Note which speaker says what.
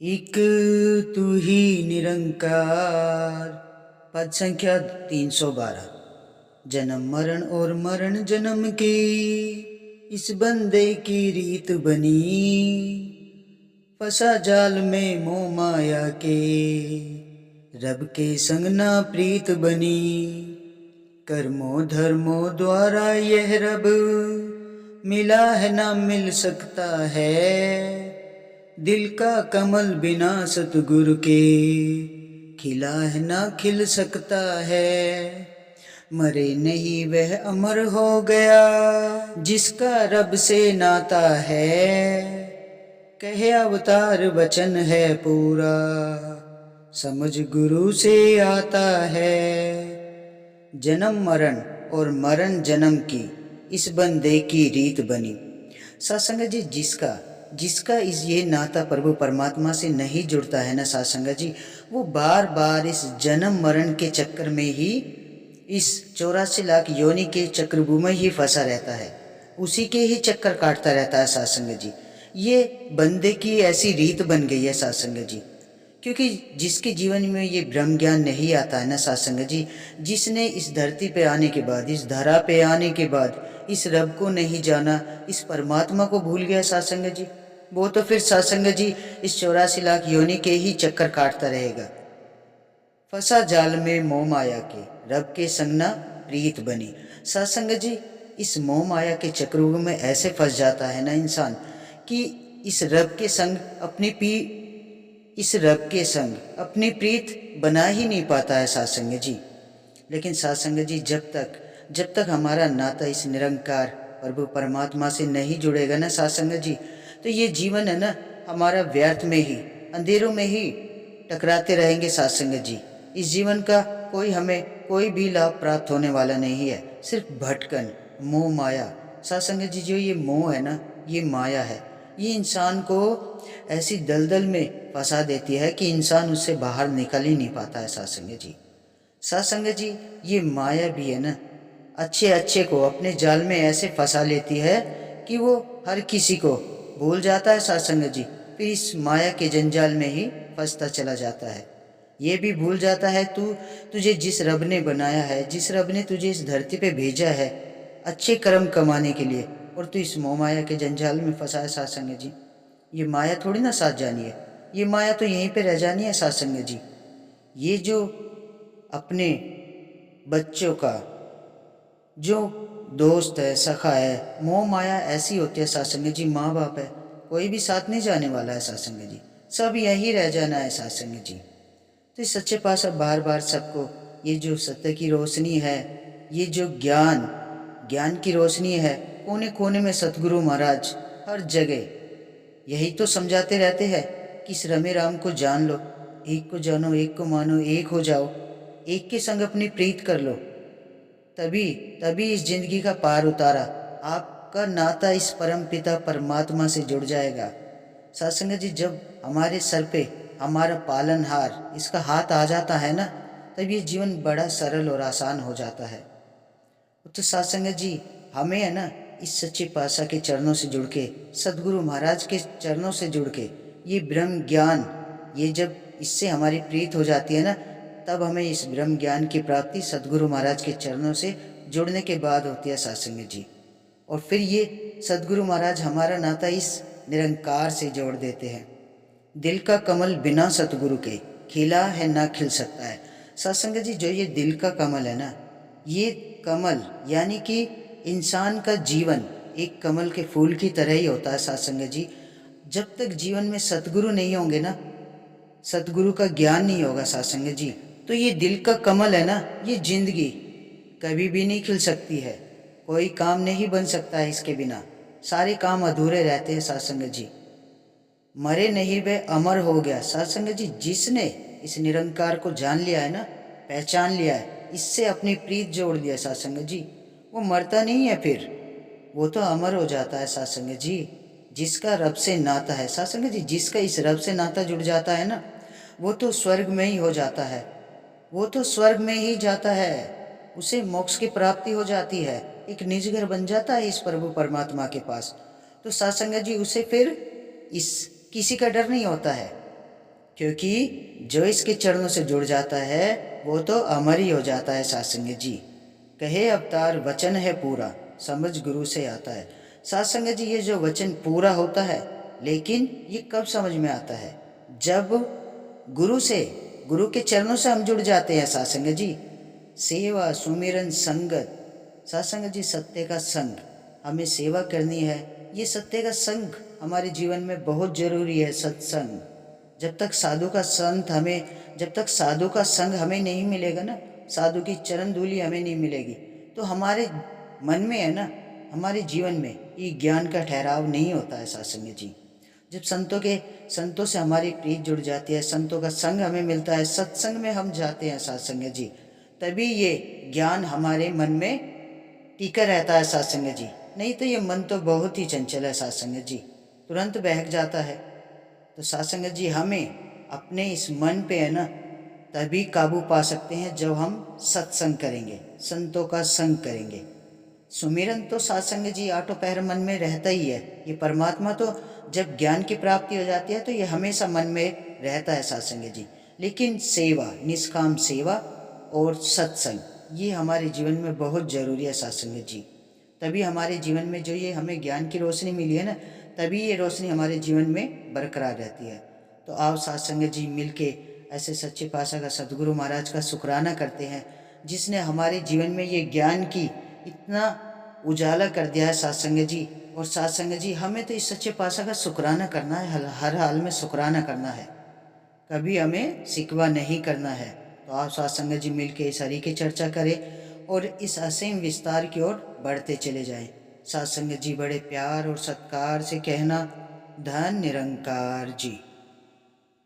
Speaker 1: एक तू ही निरंकार। पद संख्या 312। जन्म मरण और मरण जन्म की इस बंदे की रीत बनी। फंसा जाल में मोह माया के रब के संग ना प्रीत बनी। कर्मों धर्मों द्वारा यह रब मिला है ना मिल सकता है। दिल का कमल बिना सतगुरु के खिला है ना खिल सकता है। मरे नहीं वह अमर हो गया जिसका रब से नाता है। कहे अवतार वचन है पूरा समझ गुरु से आता है। जन्म मरण और मरण जन्म की इस बंदे की रीत बनी। सत्संग जी, जिसका जिसका इस ये नाता प्रभु परमात्मा से नहीं जुड़ता है ना सत्संग जी, वो बार बार इस जन्म मरण के चक्कर में ही, इस 84 लाख योनि के चक्रव्यूह में ही फंसा रहता है। उसी के ही चक्कर काटता रहता है सत्संग जी। ये बंदे की ऐसी रीत बन गई है सत्संग जी। क्योंकि जिसके जीवन में ये ब्रह्म ज्ञान नहीं आता है ना सत्संग जी, जिसने इस धरती पे आने के बाद, इस धरा पे आने के बाद इस रब को नहीं जाना, इस परमात्मा को भूल गया सत्संग जी, वो तो फिर सत्संग जी इस 84 लाख योनि के ही चक्कर काटता रहेगा। फंसा जाल में मोह माया के रब के संग ना प्रीत बनी। सत्संग जी, इस मोह माया के चक्रव्यूह में ऐसे फंस जाता है ना इंसान कि इस रब के संग इस रब के संग अपनी प्रीत बना ही नहीं पाता है सत्संग जी। लेकिन सत्संग जी, जब तक हमारा नाता इस निरंकार प्रभु परमात्मा से नहीं जुड़ेगा ना सत्संग जी, तो ये जीवन है ना हमारा व्यर्थ में ही, अंधेरों में ही टकराते रहेंगे सत्संग जी। इस जीवन का हमें कोई भी लाभ प्राप्त होने वाला नहीं है, सिर्फ भटकन, मोह माया। सत्संग जी, जो ये मोह है ना, ये माया है, ये इंसान को ऐसी दलदल में फंसा देती है कि इंसान उससे बाहर निकल ही नहीं पाता है सत्संग जी। सत्संग जी, ये माया भी है ना, अच्छे अच्छे को अपने जाल में ऐसे फंसा लेती है कि वो हर किसी को भूल जाता है सत्संग जी। फिर इस माया के जंजाल में ही फंसता चला जाता है। ये भी भूल जाता है तुझे जिस रब ने बनाया है, जिस रब ने तुझे इस धरती पे भेजा है अच्छे कर्म कमाने के लिए, और तू इस मोह माया के जंजाल में फंसा है सत्संग जी। ये माया थोड़ी ना साथ जानी है, ये माया तो यहीं पे रह जानी है सत्संग जी। ये जो अपने बच्चों का जो दोस्त है, सखा है, मोह माया ऐसी होती है सत्संग जी। माँ बाप है, कोई भी साथ नहीं जाने वाला है सत्संग जी, सब यही रह जाना है सत्संग जी। तो इस सच्चे पातशाह बार बार सबको ये जो सत्य की रोशनी है, ये जो ज्ञान की रोशनी है, कोने कोने में सतगुरु महाराज हर जगह यही तो समझाते रहते हैं कि इस रमे राम को जान लो, एक को जानो, एक को मानो, एक हो जाओ, एक के संग अपनी प्रीत कर लो, तभी तभी इस जिंदगी का पार उतारा आपका नाता इस परम पिता परमात्मा से जुड़ जाएगा। सत्संग जी, जब हमारे सर पे हमारा पालनहार इसका हाथ आ जाता है ना, तब ये जीवन बड़ा सरल और आसान हो जाता है। तो सत्संग जी, हमें है ना इस सच्चे पातशाह के चरणों से जुड़ के, सदगुरु महाराज के चरणों से जुड़ के, ये ब्रह्म ज्ञान, ये जब इससे हमारी प्रीत हो जाती है ना, तब हमें इस ब्रह्म ज्ञान की प्राप्ति सदगुरु महाराज के चरणों से जुड़ने के बाद होती है सत्संग जी। और फिर ये सदगुरु महाराज हमारा नाता इस निरंकार से जोड़ देते हैं। दिल का कमल बिना सतगुरु के खिला है ना खिल सकता है। सत्संग जी, जो ये दिल का कमल है ना, ये कमल यानी कि इंसान का जीवन एक कमल के फूल की तरह ही होता है सत्संग जी। जब तक जीवन में सतगुरु नहीं होंगे ना, सतगुरु का ज्ञान नहीं होगा सत्संग जी, तो ये दिल का कमल है ना, ये जिंदगी कभी भी नहीं खिल सकती है। कोई काम नहीं बन सकता है इसके बिना, सारे काम अधूरे रहते हैं सत्संग जी। मरे नहीं वे अमर हो गया। सत्संग जी, जिसने इस निरंकार को जान लिया है ना, पहचान लिया है, इससे अपनी प्रीत जोड़ दिया सत्संग जी, वो मरता नहीं है, फिर वो तो अमर हो जाता है सत्संग जी। जिसका रब से नाता है सत्संग जी, जिसका इस रब से नाता जुड़ जाता है ना, वो तो स्वर्ग में ही हो जाता है, वो तो स्वर्ग में ही जाता है, उसे मोक्ष की प्राप्ति हो जाती है, एक निज घर बन जाता है इस प्रभु परमात्मा के पास। तो सत्संग जी, उसे फिर इस किसी का डर नहीं होता है। क्योंकि जो इसके चरणों से जुड़ जाता है वो तो अमर ही हो जाता है सासंग जी। कहे अवतार वचन है पूरा, समझ गुरु से आता है। सासंग जी ये जो वचन पूरा होता है, लेकिन ये कब समझ में आता है? जब गुरु से, गुरु के चरणों से हम जुड़ जाते हैं सासंग जी। सेवा सुमिरन संगत, सासंग जी सत्य का संग, हमें सेवा करनी है। ये सत्य का संग हमारे जीवन में बहुत जरूरी है, सत्संग। जब तक साधु का संत हमें, जब तक साधु का संग हमें नहीं मिलेगा ना, साधु की चरण धूलि हमें नहीं मिलेगी, तो हमारे मन में है ना, हमारे जीवन में ये ज्ञान का ठहराव नहीं होता है सासंग जी। जब संतों से हमारी प्रीत जुड़ जाती है, संतों का संग हमें मिलता है, सत्संग में हम जाते हैं सासंग जी, तभी ये ज्ञान हमारे मन में टिका रहता है सासंग जी। नहीं तो ये मन तो बहुत ही चंचल है सासंग जी, तुरंत बहक जाता है। तो सासंग जी हमें अपने इस मन पे है ना तभी काबू पा सकते हैं जब हम सत्संग करेंगे, संतों का संग करेंगे। सुमिरन तो सासंग जी आठों पहर मन में रहता ही है। ये परमात्मा तो जब ज्ञान की प्राप्ति हो जाती है तो ये हमेशा मन में रहता है सासंग जी। लेकिन सेवा, निष्काम सेवा और सत्संग, ये हमारे जीवन में बहुत जरूरी है सासंग जी। तभी हमारे जीवन में जो ये हमें ज्ञान की रोशनी मिली है ना, तभी ये रोशनी हमारे जीवन में बरकरार रहती है। तो आओ सासंग जी मिलके ऐसे सच्चे पातशाह का, सदगुरु महाराज का शुक्राना करते हैं, जिसने हमारे जीवन में ये ज्ञान की इतना उजाला कर दिया है सासंग जी। और सासंग जी हमें तो इस सच्चे पातशाह का शुक्राना करना है, हर हाल में शुक्राना करना है, कभी हमें सिकवा नहीं करना है। तो आप सत्संग जी मिलके इस हरि की चर्चा करें और इस असीम विस्तार की ओर बढ़ते चले जाएं। सत्संग जी बड़े प्यार और सत्कार से कहना, धन निरंकार जी।